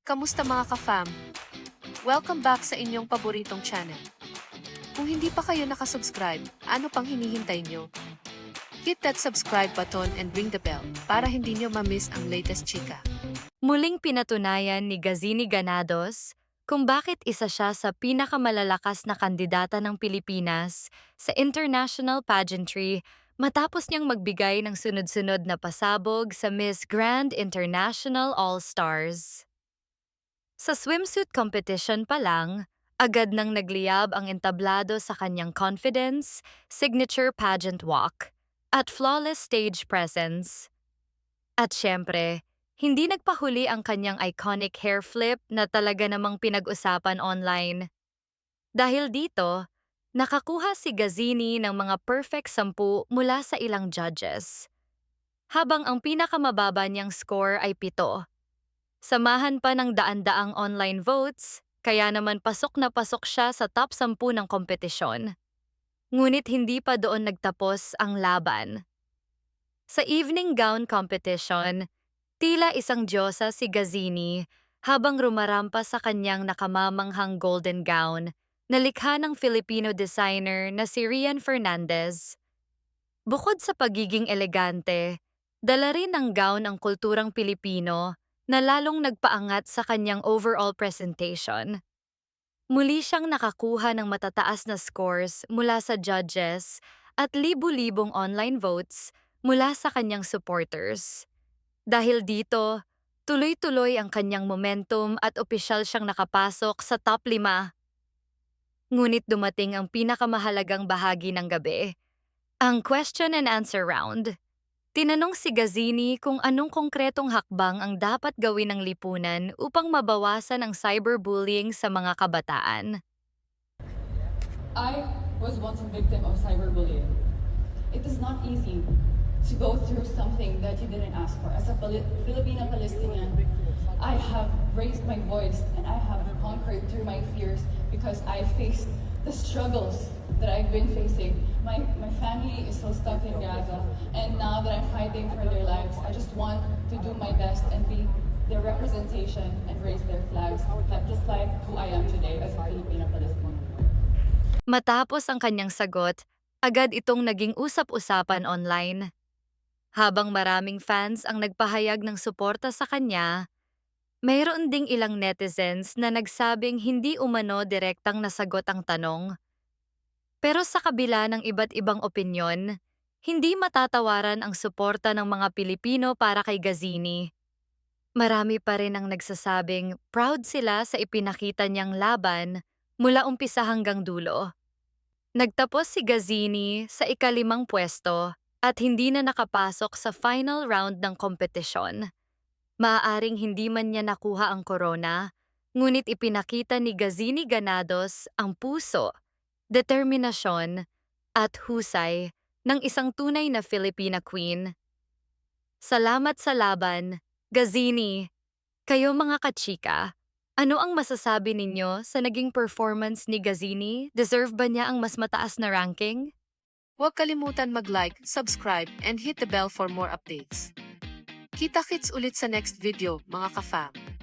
Kamusta mga ka-fam? Welcome back sa inyong paboritong channel. Kung hindi pa kayo nakasubscribe, ano pang hinihintay nyo? Hit that subscribe button and ring the bell para hindi nyo ma-miss ang latest chika. Muling pinatunayan ni Gazini Ganados kung bakit isa siya sa pinakamalalakas na kandidata ng Pilipinas sa international pageantry matapos niyang magbigay ng sunod-sunod na pasabog sa Miss Grand International All-Stars. Sa swimsuit competition pa lang, agad nang nagliyab ang entablado sa kanyang confidence, signature pageant walk, at flawless stage presence. At syempre, hindi nagpahuli ang kanyang iconic hair flip na talaga namang pinag-usapan online. Dahil dito, nakakuha si Gazini ng mga perfect 10 mula sa ilang judges. Habang ang pinakamababa niyang score ay 7. Samahan pa ng daan-daang online votes, kaya naman pasok na pasok siya sa top 10 ng kompetisyon. Ngunit hindi pa doon nagtapos ang laban. Sa evening gown competition, tila isang diyosa si Gazini habang rumarampa sa kanyang nakamamanghang golden gown na likha ng Filipino designer na si Rian Fernandez. Bukod sa pagiging elegante, dala rin ng gown ang kulturang Pilipino na lalong nagpaangat sa kanyang overall presentation. Muli siyang nakakuha ng matataas na scores mula sa judges at libu-libong online votes mula sa kanyang supporters. Dahil dito, tuloy-tuloy ang kanyang momentum at opisyal siyang nakapasok sa top 5. Ngunit dumating ang pinakamahalagang bahagi ng gabi, ang question and answer round. Tinanong si Gazini kung anong konkretong hakbang ang dapat gawin ng lipunan upang mabawasan ang cyberbullying sa mga kabataan. I was once a victim of cyberbullying. It is not easy to go through something that you didn't ask for. As a Filipino Palestinian, I have raised my voice and I have conquered through my fears because I faced the struggles that I've been facing. My family is still stuck in Gaza, and now that I'm fighting for their lives, I just want to do my best and be their representation and raise their flags, just like who I am today as a Filipino Palestinian. Matapos ang kanyang sagot, agad itong naging usap-usapan online. Habang maraming fans ang nagpahayag ng suporta sa kanya, mayroon ding ilang netizens na nagsabing hindi umano direktang nasagot ang tanong. Pero sa kabila ng iba't ibang opinyon, hindi matatawaran ang suporta ng mga Pilipino para kay Gazini. Marami pa rin ang nagsasabing proud sila sa ipinakita niyang laban mula umpisa hanggang dulo. Nagtapos si Gazini sa ika-5 pwesto at hindi na nakapasok sa final round ng kompetisyon. Maaaring hindi man niya nakuha ang corona, ngunit ipinakita ni Gazini Ganados ang puso, determinasyon, at husay ng isang tunay na Filipina queen. Salamat sa laban, Gazini! Kayo mga kachika, ano ang masasabi ninyo sa naging performance ni Gazini? Deserve ba niya ang mas mataas na ranking? Huwag kalimutan mag-like, subscribe, and hit the bell for more updates. Kita-kits ulit sa next video, mga ka-fam.